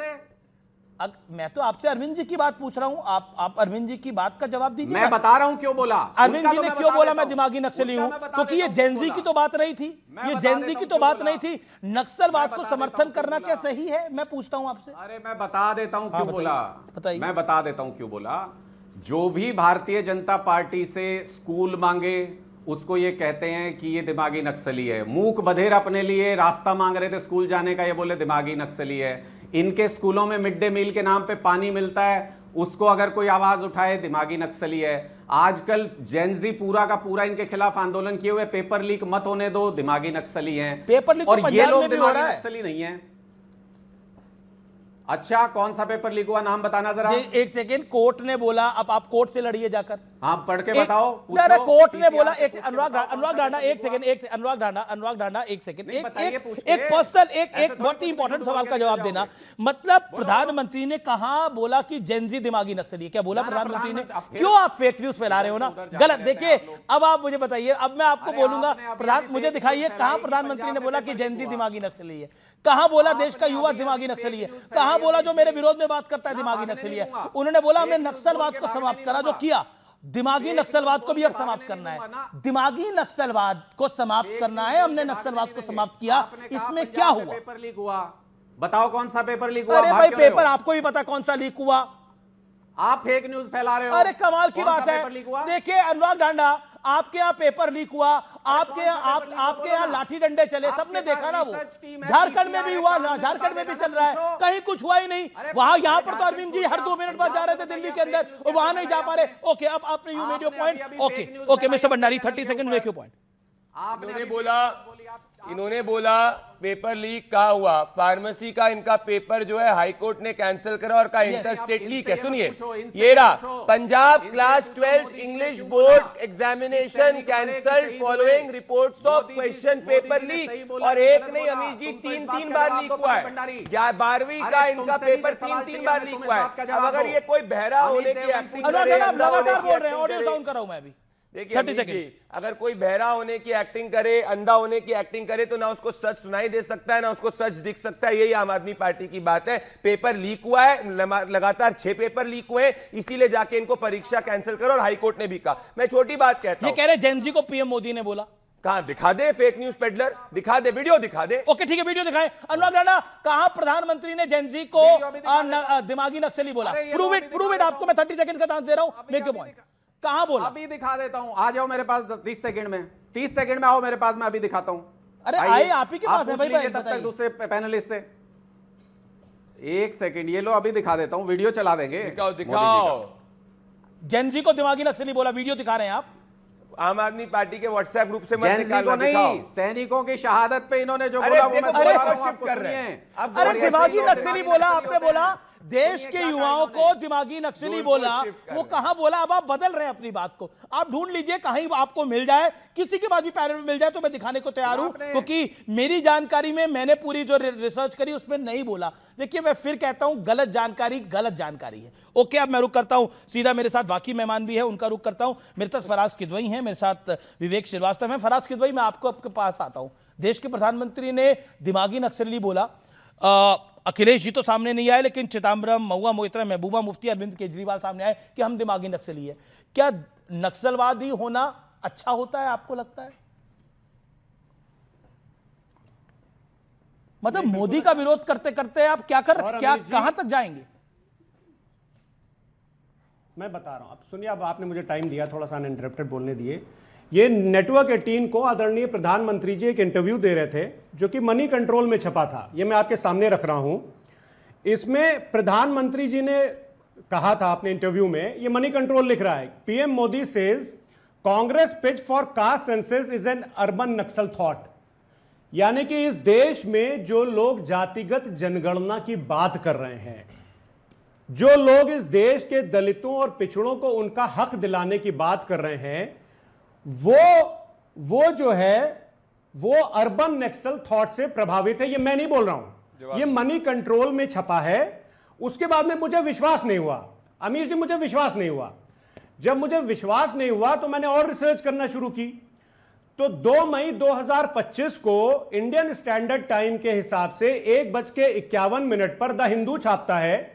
मैं तो आपसे अरविंद जी की बात पूछ रहा हूं। आप अरविंद जी की बात का जवाब दीजिए। मैं बता रहा हूं क्यों बोला अरविंद जी ने क्यों बोला मैं दिमागी नक्सली हूं, क्योंकि ये जेनजी की तो बात नहीं थी, ये जेनजी की तो बात नहीं थी। नक्सलवाद को समर्थन करना क्या सही है? मैं पूछता हूं आपसे। अरे मैं बता देता हूं क्यों बोला, बताइए। मैं बता देता हूं क्यों बोला। जो भी भारतीय जनता पार्टी से स्कूल मांगे उसको ये कहते हैं कि ये दिमागी नक्सली है। मूक बधिर अपने लिए रास्ता मांग रहे थे स्कूल जाने का, ये बोले दिमागी नक्सली है। इनके स्कूलों में मिड डे मील के नाम पे पानी मिलता है, उसको अगर कोई आवाज उठाए दिमागी नक्सली है। आजकल जेनजी पूरा का पूरा इनके खिलाफ आंदोलन किए हुए, पेपर लीक मत होने दो, दिमागी नक्सली हैं। पेपर लीक और ये लोग दिमागी नक्सली नहीं है। अच्छा, कौन सा पेपर लीक हुआ, नाम बताना जरा। एक सेकेंड, कोर्ट ने बोला, अब आप कोर्ट से लड़िए जाकर। हाँ पढ़ के बताओ। कोर्ट ने बोला, एक अनुराग राणा एक सेकंड, अनुराग राणा एक सेकंड, एक पर्सनल, एक बहुत ही इंपॉर्टेंट सवाल का जवाब देना। मतलब प्रधानमंत्री ने कहा बोला कि जेनजी दिमागी नक्सली, क्या बोला प्रधानमंत्री ने? क्यों आप फेक न्यूज फैला रहे हो ना? गलत। देखिए अब आप मुझे बताइए, अब मैं आपको बोलूंगा, मुझे दिखाइए कहां प्रधानमंत्री ने बोला कि जेनजी दिमागी नक्सली है, कहां बोला देश का युवा दिमागी नक्सली है, कहां बोला जो मेरे विरोध में बात करता है दिमागी नक्सली है। उन्होंने बोला हमने नक्सलवाद को समाप्त करा, जो किया। दिमागी नक्सलवाद को भी अब समाप्त करना है, दिमागी नक्सलवाद को समाप्त करना है, हमने नक्सलवाद को समाप्त किया। इसमें क्या हुआ? पेपर लीक हुआ, बताओ कौन सा पेपर लीक हुआ? अरे भाई पेपर आपको भी पता कौन सा लीक हुआ, आप फेक न्यूज फैला रहे हो। अरे कमाल की बात है। देखिए अनुराग राणा, आपके यहाँ पेपर लीक हुआ, आपके यहाँ लाठी डंडे चले, सबने देखा ना। वो झारखंड में भी हुआ, झारखंड में भी चल रहा है, कहीं कुछ हुआ ही नहीं। वहां यहाँ पर तो अरविंद जी हर 2 मिनट बाद जा रहे थे दिल्ली के अंदर, और वहां नहीं जा पा रहे। ओके, अब आपने you made your point. Okay mister Bhandari, 30 second make your point. इन्होंने बोला पेपर लीक कहा हुआ, फार्मेसी का इनका पेपर जो है हाई कोर्ट ने कैंसिल करा और कहा इंटरस्टेट लीक है। सुनिए, ये रहा, Punjab class 12th English board examination cancelled following reports of question paper leak. और एक नहीं अमीश जी, 3 बार लीक हुआ है। या 12वीं का इनका पेपर 3 बार लीक हुआ है। अब अगर ये कोई बहरा होने की एक्टिंग लगातार बोल रहे हैं, ऑडियो साउंड कर रहा हूं मैं अभी। देखिए 30 अमित जी, सेकंड। अगर कोई बहरा होने की एक्टिंग करे, अंधा होने की एक्टिंग करे, तो ना उसको सच सुनाई दे सकता है, ना उसको सच दिख सकता है। यही आम आदमी पार्टी की बात है। पेपर लीक हुआ है, लगातार 6 पेपर लीक हुए, इसीलिए जाके इनको परीक्षा कैंसिल करो, और हाईकोर्ट ने भी कहा। मैं छोटी बात कहता ये हूं, कह रहे जेनजी को पीएम मोदी ने बोला। कहां दिखा दे फेक न्यूज पेडलर, दिखा दे, वीडियो दिखा दे। ओके ठीक है, वीडियो दिखाएं। अनुराग राणा, कहां प्रधानमंत्री ने जेनजी को दिमागी नक्सली बोला? Prove it. आपको मैं 30 सेकंड का चांस दे रहा हूं, मेक योर पॉइंट। कहां बोला? अभी दिखा देता हूं, आ जाओ मेरे पास 30 सेकंड में। 30 सेकंड में आओ मेरे पास, मैं अभी दिखाता हूं। अरे आइए, आइए, आप ही के पास है पूछ भाई, लीजिए तब बताइए। तक दूसरे पैनलिस्ट से। 1 सेकंड, ये लो अभी दिखा देता हूं, वीडियो चला देंगे। दिखाओ मोदी जी दिखाओ। का। जेनजी को दिमागी नक्सली बोला, वीडियो दिखा रहे हैं आप। आम आदमी पार्टी के व्हाट्सएप ग्रुप से मत जेनजी निकालना, को नहीं, दिखाओ। सैनिकों की शहादत पे इन्होंने जो अरे बोला वो देखो, मैं अरे बोल रहा हूं, शिफ्ट आपको कर रहे हैं। सुनिए। अब अरे और दिमागी ऐसे नक्सली बोला, आपने बोला देश सुनिए के क्या युवाओं कहा को उन्होंने। दिमागी नक्सली दूर बोला। को शिफ्ट कर वो रहे कहां बोला? अब आप बदल रहे हैं अपनी बात को। आप ढूंढ लीजिए, कहीं आपको मिल जाए, किसी के पास भी पैनल में मिल जाए तो मैं दिखाने को तैयार हूं, क्योंकि मेरी जानकारी में मैंने पूरी जो रिसर्च करी उसमें नहीं बोला। देखिए, मैं फिर कहता हूं, गलत जानकारी है। ओके, अब मैं रुक करता हूं सीधा। मेरे साथ बाकी मेहमान भी है, उनका रुक करता हूं। मेरे साथ फराज किदवई हैं, मेरे साथ विवेक श्रीवास्तव है। फराज किदवई, मैं आपके पास आता हूं। देश के प्रधानमंत्री ने दिमागी नक्सली बोला। अखिलेश जी तो सामने नहीं आए, लेकिन चिदम्बरम, महुआ मोइत्रा, महबूबा मुफ्ती, अरविंद केजरीवाल सामने आए कि हम दिमागी नक्सली है। क्या नक्सलवादी होना अच्छा होता है, आपको लगता है? मतलब मोदी का विरोध करते करते आप क्या कहां तक जाएंगे? मैं बता रहा हूं, अब सुनिए। अब आपने मुझे टाइम दिया, थोड़ा सा अनइंटरप्टेड बोलने दिए। ये नेटवर्क 18 को आदरणीय प्रधानमंत्री जी एक इंटरव्यू दे रहे थे, जो कि मनी कंट्रोल में छपा था। ये मैं आपके सामने रख रहा हूं। इसमें प्रधानमंत्री जी ने कहा था अपने इंटरव्यू में, ये मनी कंट्रोल लिख रहा है, PM Modi says Congress pitch for caste census is an urban Naxal thought. यानी कि इस देश में जो लोग जातिगत जनगणना की बात कर रहे हैं, जो लोग इस देश के दलितों और पिछड़ों को उनका हक दिलाने की बात कर रहे हैं, वो जो है वो अर्बन नक्सल थॉट से प्रभावित है। ये मैं नहीं बोल रहा हूं, ये मनी कंट्रोल में छपा है। उसके बाद में मुझे विश्वास नहीं हुआ, अमीर जी, मुझे विश्वास नहीं हुआ। जब मुझे विश्वास नहीं हुआ तो मैंने और रिसर्च करना शुरू की। तो 2 मई 2025 को इंडियन स्टैंडर्ड टाइम के हिसाब से 1:51 पर द हिंदू छापता है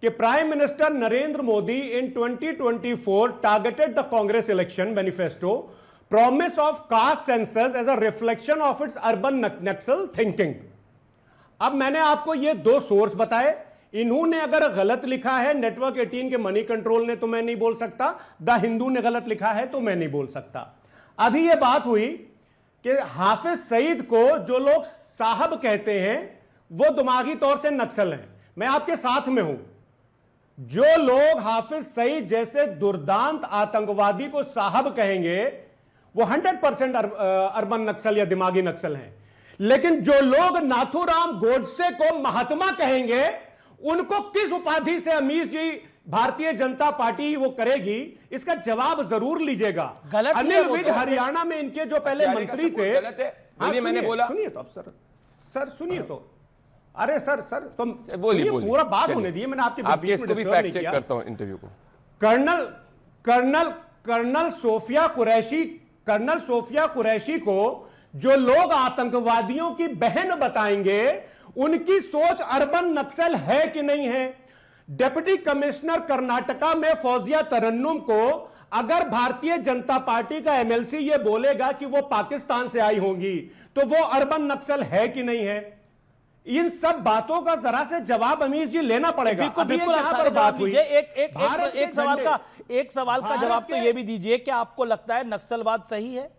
कि prime minister Narendra Modi in 2024 targeted the Congress election manifesto promise of caste census as a reflection of its urban Naxal thinking. अब मैंने आपको ये 2 सोर्स बताए। इन्होंने अगर गलत लिखा है नेटवर्क 18 के मनी कंट्रोल ने, तो मैं नहीं बोल सकता। द हिंदू ने गलत लिखा है तो मैं नहीं बोल सकता। अभी यह बात हुई कि हाफिज सईद को जो लोग साहब कहते हैं वो दिमागी तौर से नक्सल हैं। मैं आपके साथ में हूं। जो लोग हाफिज सईद जैसे दुर्दांत आतंकवादी को साहब कहेंगे वो 100% अर्बन नक्सल या दिमागी नक्सल हैं। लेकिन जो लोग नाथूराम गोडसे को महात्मा कहेंगे, उनको किस उपाधि से अमीर जी भारतीय जनता पार्टी वो करेगी, इसका जवाब जरूर लीजिएगा। अनिल विज हरियाणा में इनके जो पहले मंत्री थे, मैंने बोला, सुनिए तो अब सर सुनिए तो। अरे सर तुम बोलिए, पूरा बात होने दिए। मैंने आपके इसको भी फैक्ट चेक करता हूं इंटरव्यू को। कर्नल सोफिया कुरैशी को जो लोग आतंकवादियों की बहन बताएंगे, उनकी सोच अर्बन नक्सल है कि नहीं है। डिप्टी कमिश्नर कर्नाटका में फौजिया तरन्नुम को अगर भारतीय जनता पार्टी का एमएलसी ये बोलेगा कि वो पाकिस्तान से आई होंगी, तो वो अर्बन नक्सल है कि नहीं है। इन सब बातों का जरा से जवाब अमीर जी लेना पड़ेगा। बिल्कुल यहां पर बात हुई, एक सवाल का जवाब तो ये भी दीजिए कि आपको लगता है नक्सलवाद सही है?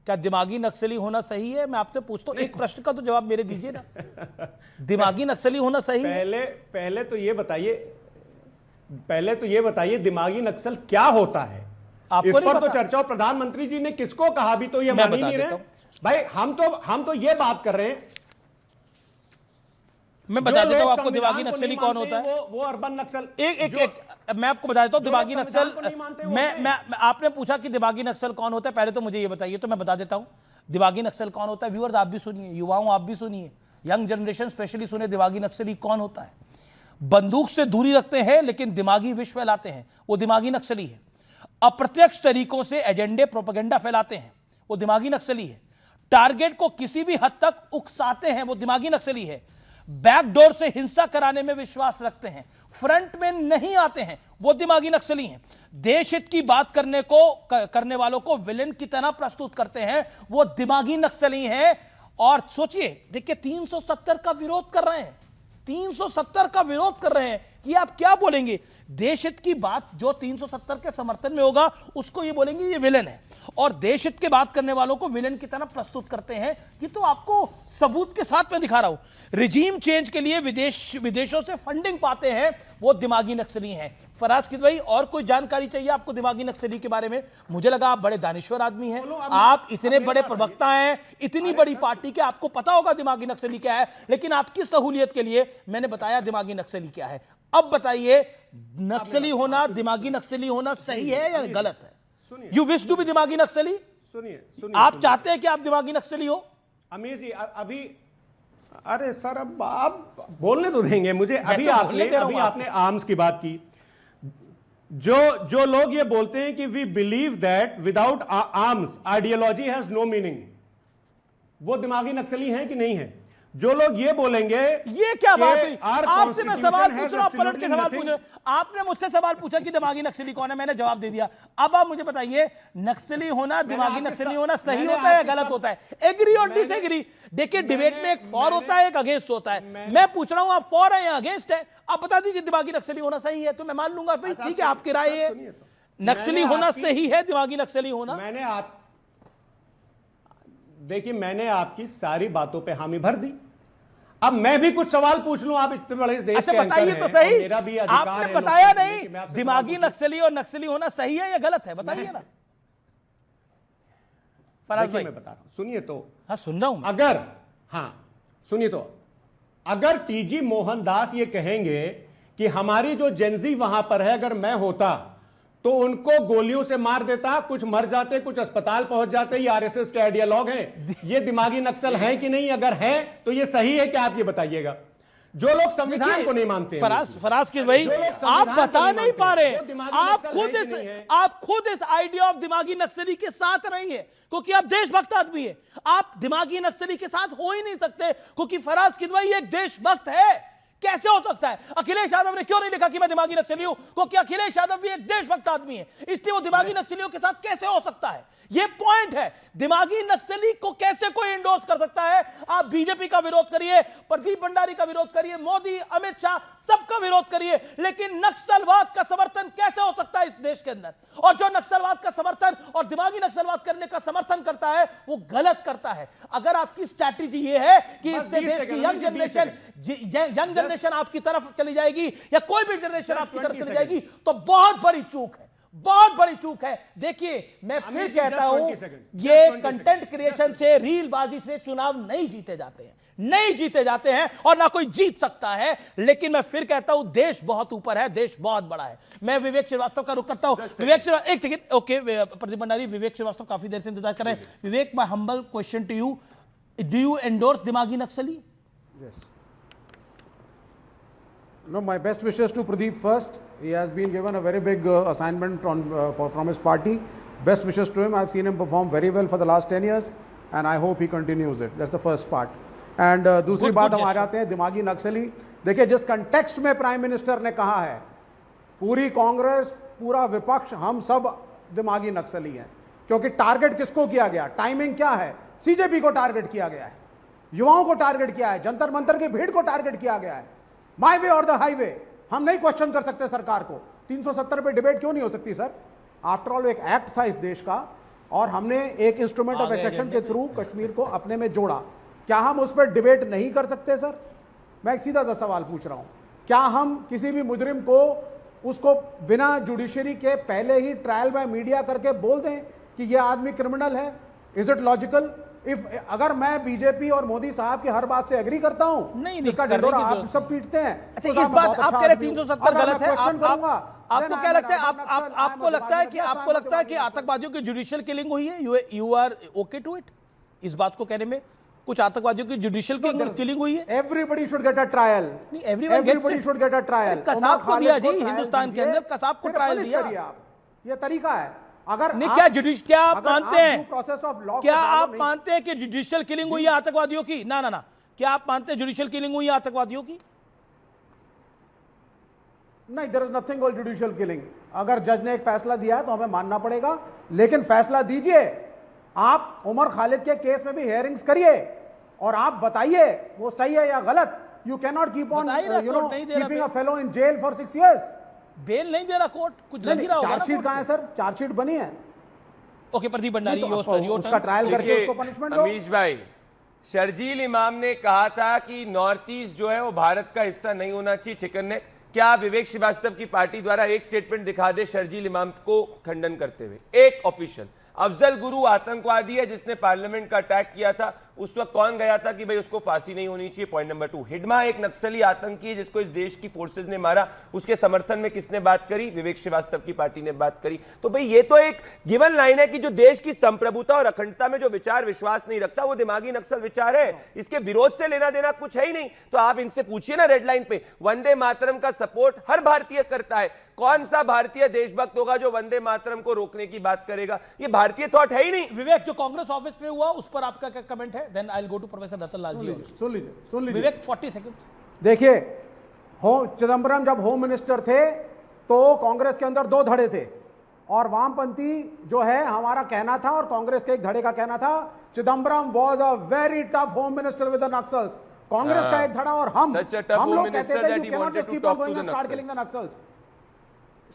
क्या दिमागी नक्सली होना सही है? मैं आपसे पूछता हूं, एक प्रश्न का तो जवाब मेरे दीजिए ना। दिमागी नक्सली होना सही है? पहले तो ये बताइए दिमागी नक्सल क्या होता है। इस पर तो चर्चा, प्रधानमंत्री जी ने किसको कहा भी तो ये मान ही नहीं रहे भाई। हम तो ये बात कर रहे हैं। मैं बता देता हूं आपको दिमागी नक्सली कौन होता है। वो अर्बन नक्सल। मैं आपको बता देता हूं दिमागी नक्सल। मैं आपने पूछा कि दिमागी नक्सल कौन होता है, पहले तो मुझे ये बताइए, तो मैं बता देता हूं दिमागी नक्सल कौन होता है। व्यूअर्स आप भी सुनिए, युवाओं आप भी सुनिए, यंग जनरेशन स्पेशली सुने, दिमागी नक्सली कौन होता है। बंदूक से दूरी रखते हैं लेकिन दिमागी विष फैलाते हैं, वो दिमागी नक्सली है। अप्रत्यक्ष तरीकों से एजेंडे प्रोपेगेंडा फैलाते हैं, वो दिमागी नक्सली है। टारगेट को किसी भी हद तक उकसाते हैं, वो दिमागी नक्सली है। बैकडोर से हिंसा कराने में विश्वास रखते हैं, फ्रंट में नहीं आते हैं, वो दिमागी नक्सली हैं। देश हित की बात करने वालों को विलेन की तरह प्रस्तुत करते हैं, वो दिमागी नक्सली हैं। और सोचिए, देखिए 370 का विरोध कर रहे हैं, 370 का विरोध कर रहे हैं कि आप क्या बोलेंगे? देश हित की बात जो 370 के समर्थन में होगा उसको ये बोलेंगे ये विलेन है, और देश हित की बात करने वालों को विलेन की तरह प्रस्तुत करते हैं। ये तो आपको सबूत के साथ में दिखा रहा हूं। रिजीम चेंज के लिए विदेशों से फंडिंग पाते हैं, वो दिमागी नक्सली हैं। फराज किदवई, और कोई जानकारी चाहिए आपको दिमागी नक्सली के बारे में? मुझे लगा आप बड़े दानिश्वर आदमी हैं, आप इतने बड़े प्रवक्ता हैं, इतनी बड़ी पार्टी के, आपको पता होगा दिमागी नक्सली क्या है। लेकिन आपकी सहूलियत के लिए मैंने बताया दिमागी नक्सली क्या है। अब बताइए, नक्सली होना, दिमागी नक्सली होना सही है या गलत है? यू विश टू बी दिमागी नक्सली? सुनिए, आप चाहते हैं कि आप दिमागी नक्सली हो? अमीर जी अभी, अरे सर अब आप बोलने तो देंगे मुझे। अभी आपने आर्म्स की बात की। जो लोग ये बोलते हैं कि we believe that without arms ideology has no meaning, वो दिमागी नक्सली हैं कि नहीं है? जो लोग ये बोलेंगे, ये क्या बात हुई? आपसे मैं सवाल पूछ रहा हूं, पलट के सवाल पूछ रहे हो। आपने मुझसे सवाल पूछा कि दिमागी नक्सली कौन है, मैंने जवाब दे दिया। अब आप मुझे बताइए, नक्सली होना, दिमागी नक्सली होना सही होता है या गलत होता है? एग्री और डिसएग्री। देखिए, डिबेट में एक फॉर होता है, एक अगेंस्ट होता है। मैं पूछ रहा हूं, आप फॉर है या अगेंस्ट है? आप बता दीजिए दिमागी नक्सली होना सही है तो मैं मान लूंगा भाई ठीक है, आपकी राय है। नक्सली होना सही है, दिमागी नक्सली होना? देखिए, मैंने आपकी सारी बातों पे हामी भर दी। अब मैं भी कुछ सवाल पूछ लूं, आप इतने बड़े इस देश अच्छा, के बताइए एंकर तो हैं, सही। और मेरा भी अधिकार आपने है बताया लोग नहीं, कि मैं आपसे दिमागी सवाल नक्सली और नक्सली होना सही है या गलत है? बताइए ना फराज भाई। मैं बता रहा हूं, सुनिए तो। हाँ, सुन रहा हूं मैं। अगर, हाँ सुनिए तो, अगर टीजी मोहनदास ये कहेंगे कि हमारी जो जेंजी वहां पर है, अगर मैं होता तो उनको गोलियों से मार देता, कुछ मर जाते, कुछ अस्पताल पहुंच जाते। ये आरएसएस के आइडियोलॉग हैं, ये दिमागी नक्सल हैं कि नहीं? अगर हैं तो ये सही है क्या? आप ये बताइएगा। जो लोग संविधान को नहीं मानते, फराज की भाई, आप बता नहीं पा रहे, आप खुद इस आइडिया ऑफ दिमागी नक्सली के साथ नहीं है, क्योंकि आप देशभक्त आदमी है। आप दिमागी नक्सली के साथ हो ही नहीं सकते, क्योंकि फराज किदवई एक देशभक्त है। कैसे हो सकता है? अखिलेश यादव ने क्यों नहीं लिखा कि मैं दिमागी नक्सली हूं? क्योंकि अखिलेश यादव भी एक देशभक्त आदमी है, इसलिए वो दिमागी नक्सलियों के साथ कैसे हो सकता है? ये पॉइंट है। दिमागी नक्सली को कैसे कोई इंडोर्स कर सकता है? आप बीजेपी का विरोध करिए, प्रदीप भंडारी का विरोध करिए, मोदी, अमित शाह, सबका विरोध करिए, लेकिन नक्सलवाद का समर्थन कैसे हो सकता है इस देश के अंदर? और जो नक्सलवाद का समर्थन और दिमागी नक्सलवाद करने का समर्थन करता है, वो गलत करता है। अगर आपकी स्ट्रैटेजी ये है कि इससे देश की यंग जनरेशन आपकी तरफ चली जाएगी, या कोई भी जनरेशन आपकी तरफ चली जाएगी, तो बहुत बड़ी चूक है, बहुत बड़ी चूक है। देखिए, मैं फिर कहता हूं, ये कंटेंट क्रिएशन से, रीलबाजी से चुनाव नहीं जीते जाते हैं, नहीं जीते जाते हैं, और ना कोई जीत सकता है। लेकिन मैं फिर कहता हूं, देश बहुत ऊपर है, देश बहुत बड़ा है। मैं विवेक श्रीवास्तव का रुख करता हूं। विवेक श्रीवास्तव, एक सेकंड, ओके प्रदीप भंडारी, विवेक श्रीवास्तव काफी देर से इंतजार कर रहे हैं। Vivek, my humble question to you, do you endorse दिमागी नक्सली? No, my best wishes to Pradeep first. He has been given a very big assignment from his party. Best wishes to him. I've seen him perform very well for the last 10 years and I hope he continues it. That's the first part. And दूसरी बात हम आ जाते हैं दिमागी नक्सली। देखिए, जिस context में prime minister ने कहा है, पूरी कांग्रेस, पूरा विपक्ष, हम सब दिमागी नक्सली हैं, क्योंकि टारगेट किसको किया गया? टाइमिंग क्या है? सीजेपी को टारगेट किया गया है, युवाओं को टारगेट किया है, जंतर मंतर की भीड़ को टारगेट किया गया है। माई वे और द हाईवे। हम नहीं क्वेश्चन कर सकते सरकार को। 370 पे डिबेट क्यों नहीं हो सकती सर? आफ्टर ऑल एक एक्ट था इस देश का, और हमने एक इंस्ट्रूमेंट ऑफ एक्सेशन के थ्रू कश्मीर को अपने में जोड़ा। क्या हम उस पर डिबेट नहीं कर सकते सर? मैं एक सीधा सा सवाल पूछ रहा हूं, क्या हम किसी भी मुजरिम को उसको बिना जुडिशरी के पहले ही ट्रायल बाय मीडिया करके बोल दें कि यह आदमी क्रिमिनल है? Is it logical? अगर मैं बीजेपी और मोदी साहब की हर बात से एग्री करता हूं, नहीं, इसका डंडोरा आप सब पीटते हैं। अच्छा, इस बात आप कह रहे 370 गलत है, आपको क्या लगता है? आपको लगता है कि आतंकवादियों की जुडिशियल किलिंग हुई है? You are okay to it? इस बात को कहने में कुछ आतंकवादियों की जुडिशियल किलिंग हुई है? Everybody should get a trial. Everybody should get a trial. Kasab को दिया जी, हिंदुस्तान के अंदर कसाब को ट्रायल दिया। ये तरीका है। अगर नहीं, आप- क्या आप अगर मानते आप हैं, due process of law को क्या follow आप नहीं- मानते हैं कि जुडिशियल किलिंग हुई है आतंकवादियों की? ना, क्या आप मानते हैं जुडिशियल किलिंग हुई है आतंकवादियों की? नहीं, there is nothing called judicial killing. अगर जज ने एक फैसला दिया है तो हमें मानना पड़ेगा, लेकिन फैसला दीजिए। आप उमर खालिद के केस में भी हियरिंग्स करिए और आप बताइए वो सही है या गलत। You can not keep on बताइए ना, कोर्ट नहीं दे रहा keeping a fellow in jail for 6 years। Bail नहीं दे रहा कोर्ट, कुछ लग ही रहा होगा ना चार्जशीट कोर्ट कहां है सर? चार्जशीट बनी है। ओके, प्रदीप भंडारी, नहीं, तो योर टर्न, योर उसका टर्न। ट्रायल करके देखिए, उसको पनिशमेंट दो। अमीश भाई, शर्जील इमाम ने कहा था कि नॉर्थ ईस्ट जो है वो भारत का हिस्सा नहीं होना चाहिए, चिकन नेक। क्या विवेक श्रीवास्तव की पार्टी द्वारा एक स्टेटमेंट दिखा दे शर्जील इमाम को खंडन करते हुए, एक ऑफिशियल? अफजल गुरु आतंकवादी है जिसने पार्लियामेंट का अटैक किया था, उस वक्त कौन गया था कि भाई उसको फांसी नहीं होनी चाहिए? पॉइंट नंबर 2, हिडमा एक नक्सली आतंकी है जिसको इस देश की फोर्सेज ने मारा, उसके समर्थन में किसने बात करी? विवेक श्रीवास्तव की पार्टी ने बात करी। तो भाई ये तो एक गिवन लाइन है कि जो देश की संप्रभुता और अखंडता में जो विचार विश्वास नहीं रखता वो दिमागी नक्सल विचार है, इसके विरोध से लेना देना कुछ है ही नहीं। तो आप इनसे पूछिए ना, रेड लाइन पे वंदे मातरम का सपोर्ट हर भारतीय करता है, कौन सा भारतीय देशभक्त होगा जो वंदे मातरम को रोकने की बात करेगा? ये भारतीय थॉट है ही नहीं। विवेक, जो कांग्रेस ऑफिस में हुआ उस पर आपका क्या कमेंट है? Then I will go to professor Ratan Lal ji. सुन लीजिए विवेक, 40 सेकंड। देखिए, चिदंबरम जब होम मिनिस्टर थे तो कांग्रेस के अंदर 2 धड़े थे और वामपंथी जो है हमारा कहना था और कांग्रेस के एक धड़े का कहना था Chidambaram was a very tough home minister with the Naxals. Congress का एक धड़ा और हम Such a tough हम home लोग minister कहते थे that you he cannot wanted just to keep on talk to going the and start Naxals. killing the Naxals।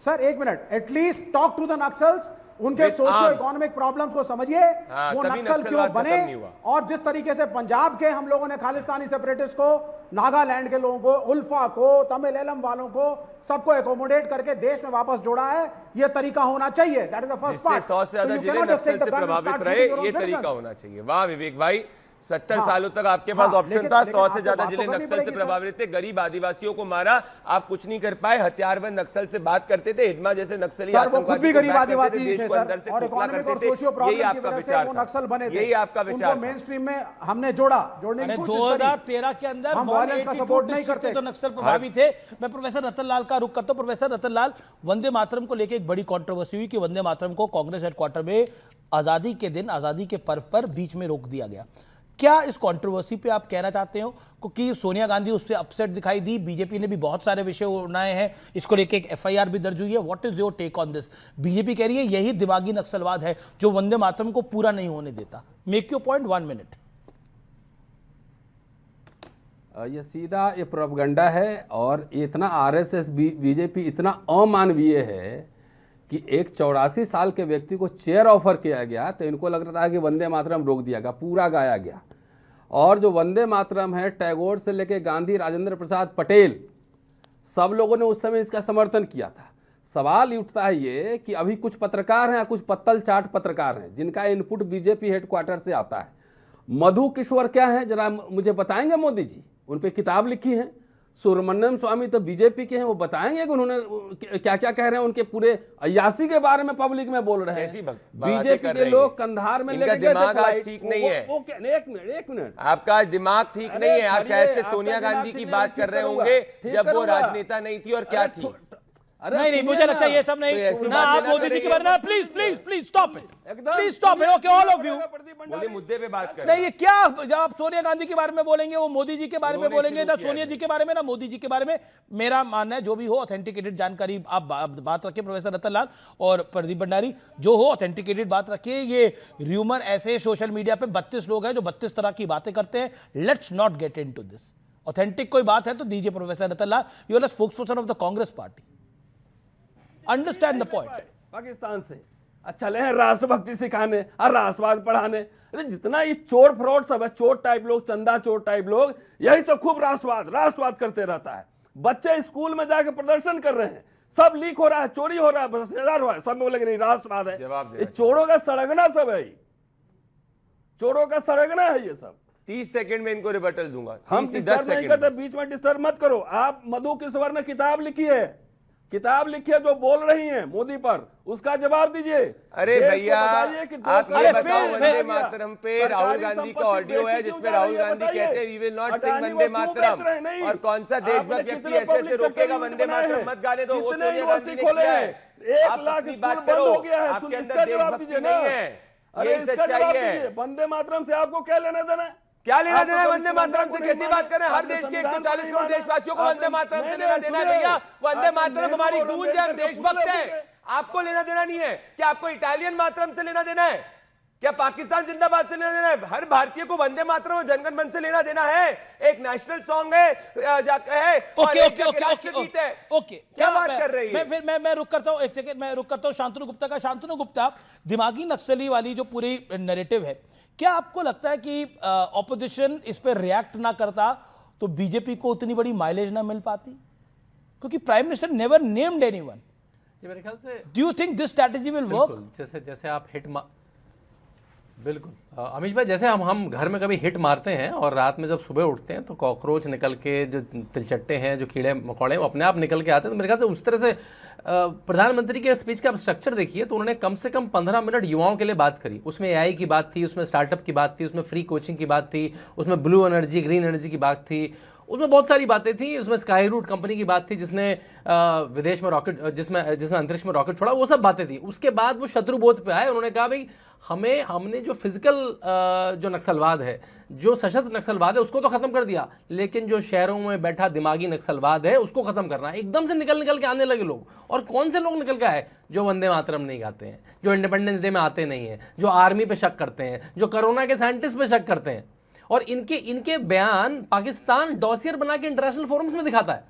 Sir एक minute, at least talk to the Naxals, उनके With socio arms. Economic problems को समझिए। हाँ, वो तभी नक्सल क्यों नक्सलवाद बने खत्म नहीं हुआ। और जिस तरीके से पंजाब के हम लोगों ने खालिस्तानी सेपरेटिस्ट को, नागालैंड के लोगों को, उल्फा को, तमिल एलम वालों को सबको एकोमोडेट करके देश में वापस जोड़ा है, ये तरीका होना चाहिए। दैट इज द फर्स्ट जिससे पार्ट। 100 से ज्यादा जिले नक्सल से प्रभावित रहे, ये तरीका होना चाहिए। वाह विवेक भाई, 70 सालों तक आपके पास ऑप्शन था, 100 से ज्यादा जिले नक्सल से प्रभावित थे, गरीब आदिवासियों को मारा, आप कुछ नहीं कर पाए। हथियारबंद नक्सल से बात करते थे, हिडमा जैसे नक्सली सर वो खुद भी गरीब आदिवासी थे देश को सर, अंदर से और खोखला इकोनॉमिक और करते सोशियो थे। प्रॉब्लम यही की आपका वजह से विचार वो था, नक्सल बने थे। यही आपका विचार उनको था। मेन स्ट्रीम में हमने जोड़ने अरे की कोशिश करी। 2013 के अंदर हम violence का 182 support नहीं डिस्ट्रिक्ट करते। तो नक्सल प्रभावित थे। मैं प्रोफेसर रतन लाल का रुख करता हूं। प्रोफेसर रतन लाल, वंदे मातरम को लेकर एक बड़ी कंट्रोवर्सी हुई कि वंदे मातरम को कांग्रेस हेडक्वार्टर में आजादी के दिन, आजादी के पर्व पर बीच में रोक दिया गया। क्या इस कंट्रोवर्सी पे आप कहना चाहते हो? क्योंकि सोनिया गांधी उस पर अपसेट दिखाई दी, बीजेपी ने भी बहुत सारे विषय उठाए हैं, इसको लेके एक एफआईआर भी दर्ज हुई है। What is your take on this? BJP कह रही है यही दिमागी नक्सलवाद है जो वंदे मातरम को पूरा नहीं होने देता। Make your point, 1 minute. ये सीधा ये प्रोपगंडा है और ये इतना आरएसएस बीजेपी इतना अमानवीय है कि एक 84 साल के व्यक्ति को चेयर ऑफर किया गया तो इनको लग रहा था कि वंदे मातरम रोक दिया गया, पूरा गाया गया। और जो वंदे मातरम है, टैगोर से लेके गांधी, राजेंद्र प्रसाद पटेल, सब लोगों ने उस समय इसका समर्थन किया था। सवाल उठता है ये कि अभी कुछ पत्रकार हैं, कुछ पत्तल चाट पत्रकार हैं जिनका इनपुट बीजेपी हेडक्वार्टर से आता है। मधु किशोर क्या है जरा मुझे बताएंगे? मोदी जी उन पे किताब लिखी है। सुब्रमण्यम स्वामी तो बीजेपी के हैं, वो बताएंगे कि उन्होंने क्या क्या कह रहे हैं, उनके पूरे अयासी के बारे में पब्लिक में बोल रहे हैं। बीजेपी के लोग कंधार में लेके गए, दिमाग आज ठीक नहीं है। एक मिनट, आपका आज दिमाग ठीक नहीं है। आप शायद से सोनिया गांधी की बात कर रहे होंगे जब वो राजनेता नहीं थी और क्या थी। नहीं, मुझे लगता है ये सब नहीं। तो ऐसी ना बातें आप ना मोदी जी के करेंगे। बारे में, please stop it, please stop it. Okay, all of you. बोले मुद्दे पे बात करें। नहीं, ये क्या, जब आप सोनिया गांधी के बारे में बोलेंगे वो मोदी जी के बारे में उन्होंने बोलेंगे, शुरू ना किया सोनिया है। जी के बारे में ना मोदी जी के बारे में। मेरा मानना है जो भी हो ऑथेंटिकेटेड जानकारी आप बात रखिए प्रोफेसर रतन लाल और प्रदीप भंडारी, जो हो ऑथेंटिकेटेड बात रखिए। ये र्यूमर ऐसे सोशल मीडिया पे 32 लोग हैं जो 32 तरह की बातें करते हैं। Let's not get into this. Authentic कोई बात है तो दीजिए professor Ratan Lal. You are the spokesperson of the Congress party, understand the point. Pakistan से चले हैं राष्ट्रभक्ति सिखाने और राष्ट्रवाद पढ़ाने। अरे जितना ये चोर फ्रॉड सब है, चोर टाइप लोग, चंदा चोर टाइप लोग, यही सब खूब राष्ट्रवाद करते रहता है। बच्चे स्कूल में जाकर प्रदर्शन कर रहे हैं, सब लीक हो रहा है, चोरी हो रहा है, भ्रष्टाचार हो रहा है, सब में बोलेंगे नहीं राष्ट्रवाद है। ये चोरों का सड़गना सब है, चोरों का सड़गना है ये सब। 30 सेकंड में इनको रिबटल दूंगा। हम डिस्टर्ब नहीं करते, बीच में डिस्टर्ब मत करो। आप मधु किशोर ने किताब लिखी है, किताब लिखिए जो बोल रही हैं मोदी पर, उसका जवाब दीजिए। अरे देश को भैया, बताइए कि दो आप करोड़ ये अरे बताओ, फिर- वंदे फिर- मातरम पे सरकारी राहुल गांधी का संपत्ति ऑडियो है बेची जिसमें क्यों जा राहुल रही है, गांधी बताइए। कहते हैं वी विल नॉट सिंग अडानी वंदे वो क्यों मातरम, बेच रहे हैं? नहीं। और कौन सा देशभक्त आपने व्यक्ति कितने ऐसे ऐसे पब्लिक रोकेगा सेक्टर वंदे बनाए मातरम हैं? मत गाने दो, वो कितने सोनिया गांधी ने यूनिवर्सिटी खोले किया हैं? है। 1 आप लाख अपनी स्कूल बात बंद करो, हो गया है। आपके अंदर इसका जवाब देशभक्ति दीजिए नहीं ना। है, अरे ये इसका सच्चाई जवाब है। दीजिए। वंदे मातरम से आपको क्या लेना देना है? क्या लेना आप देना है तो वंदे मातरम से? कैसी बात कर रहे हैं? हर देश के 140 करोड़ देशवासियों को वंदे मातरम से लेना देना है भैया। वंदे मातरम हमारी गूंज है, हम देशभक्त हैं, आपको लेना देना नहीं है। क्या आपको इटालियन मातरम से लेना देना है? क्या पाकिस्तान जिंदाबाद से लेना देना है? हर भारतीय को वंदे मातरम और जनगण मन से लेना देना है। एक नेशनल सॉन्ग है और ओके एक ओके जगह ओके राष्ट्रगीत है। ओके क्या बात कर रही है? मैं रुक करता हूं, एक सेकंड मैं रुक करता हूं शांतनु गुप्ता का। शांतनु गुप्ता, दिमागी नक्सली वाली जो पूरी नैरेटिव है, क्या आपको लगता है कि ऑपोजिशन इस पर रिएक्ट ना करता तो बीजेपी को उतनी बड़ी माइलेज ना मिल पाती? क्योंकि prime minister never named anyone. ये मेरे ख्याल से do you think this strategy will work? बिल्कुल, जैसे जैसे आप बिल्कुल अमीश भाई, जैसे हम घर में कभी हिट मारते हैं और रात में जब सुबह उठते हैं तो कॉकरोच निकल के, जो तिलचट्टे हैं, जो कीड़े मकोड़े, वो अपने आप निकल के आते हैं। तो मेरे ख्याल से उस तरह से प्रधानमंत्री के स्पीच का आप स्ट्रक्चर देखिए तो उन्होंने कम से कम 15 मिनट युवाओं के लिए बात करी। उसमें एआई की बात थी, उसमें स्टार्टअप की बात थी, उसमें फ्री कोचिंग की बात थी, उसमें ब्लू एनर्जी, ग्रीन एनर्जी की बात थी, उसमें बहुत सारी बातें थी। उसमें स्काई रूट कंपनी की बात थी जिसने विदेश में रॉकेट, जिसमें अंतरिक्ष में रॉकेट छोड़ा, वो सब बातें थी। उसके बाद वो शत्रुबोध पे आए, उन्होंने कहा भाई हमने जो फिजिकल जो नक्सलवाद है, जो सशस्त्र नक्सलवाद है, उसको तो खत्म कर दिया, लेकिन जो शहरों में बैठा दिमागी नक्सलवाद है उसको खत्म करना है। एकदम से निकल के आने लगे लोग। और कौन से लोग निकल के आए? जो वंदे मातरम नहीं गाते हैं, जो इंडिपेंडेंस डे में आते नहीं है, जो आर्मी पे शक करते हैं, जो कोरोना के साइंटिस्ट पे शक करते हैं। और इनके बयान पाकिस्तान डॉसियर बना के इंटरनेशनल फोरम्स में दिखाता है।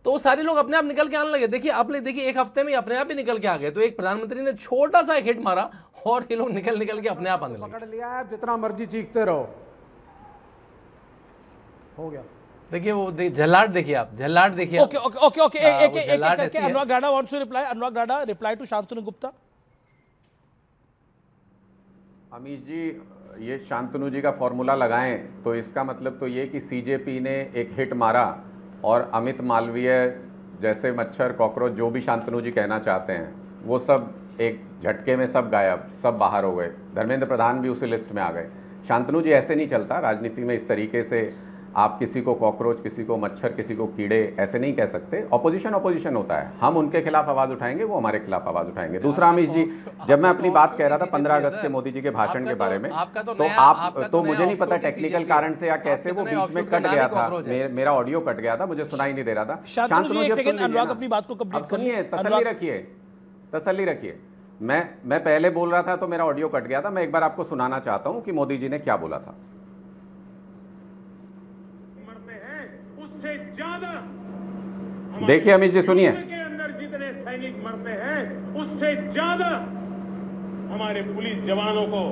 तो वो सारे लोग अपने आप निकल के आने लगे। देखिए आप देखिए, एक हफ्ते में अपने आप ही निकल के आ गए। तो एक प्रधानमंत्री ने छोटा सा हिट मारा और ये लोग निकल के अपने आप आने लगे। पकड़ लिया है, आप जितना मर्जी चीखते रहो, हो गया। देखिए वो झल्लाट देखिए, आप झल्लाट देखिए। ओके ओके ओके ओके, हाँ, एक वो एक झल्लाट करके ऐसी है। Anurag Rana wants to reply. Anurag Rana, reply to Shantanu Gupta. Amish ji, ये शांतनु जी का फॉर्मूला लगाएं तो इसका मतलब तो ये कि सीजेपी ने एक हिट मारा और अमित मालवीय जैसे मच्छर, कॉकरोच, जो भी शांतनु जी कहना चाहते हैं, वो सब एक झटके में सब गायब, सब बाहर हो गए। धर्मेंद्र प्रधान भी उसी लिस्ट में आ गए। शांतनु जी, ऐसे नहीं चलता राजनीति में। इस तरीके से आप किसी को कॉकरोच, किसी को मच्छर, किसी को कीड़े ऐसे नहीं कह सकते। ऑपोजिशन होता है। हम उनके खिलाफ आवाज उठाएंगे, वो हमारे खिलाफ आवाज उठाएंगे। दूसरा अमीश जी, जब मैं अपनी बात कह रहा था 15 अगस्त के मोदी जी के भाषण के बारे में, तो मुझे नहीं पता टेक्निकल कारण से या कैसे वो बीच में कट गया था, मेरा ऑडियो कट गया था, मुझे सुनाई नहीं दे रहा था। शांतनु जी, एक सेकंड, अनुराग अपनी बात को कंप्लीट सुनिए, तसल्ली रखिए। मैं पहले बोल रहा था तो मेरा ऑडियो कट गया था। मैं एक बार आपको सुनाना चाहता हूं कि मोदी जी ने क्या बोला था। देखिए अमित जी, सुनिए। के अंदर जितने सैनिक मरते हैं उससे ज्यादा हमारे पुलिस जवानों को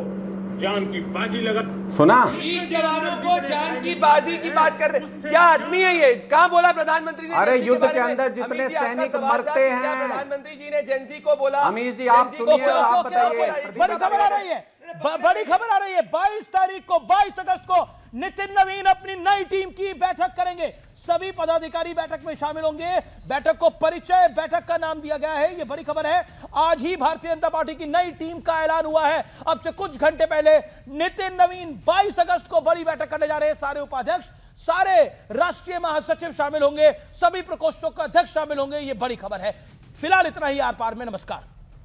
जान की बाजी लगा। सुना? पुलिस जवानों को जान की बाजी की बात कर रहे, क्या आदमी है ये? कहाँ बोला प्रधानमंत्री ने? अरे युद्ध के अंदर जितने सैनिक मरते हैं, प्रधानमंत्री जी ने जेंजी को बोला। अमीश जी आप सुनिए, आप बताइए। बड़ी खबर आ रही है, बड़ी खबर आ रही है। 22 तारीख को, 22 अगस्त को नितिन नवीन अपनी नई टीम की बैठक करेंगे। सभी पदाधिकारी बैठक में शामिल होंगे। बैठक को परिचय बैठक का नाम दिया गया है। यह बड़ी खबर है। आज ही भारतीय जनता पार्टी की नई टीम का ऐलान हुआ है। अब से कुछ घंटे पहले नितिन नवीन 22 अगस्त को बड़ी बैठक करने जा रहे हैं। सारे उपाध्यक्ष, सारे राष्ट्रीय महासचिव शामिल होंगे, सभी प्रकोष्ठों का अध्यक्ष शामिल होंगे। यह बड़ी खबर है। फिलहाल इतना ही आर पार में। नमस्कार।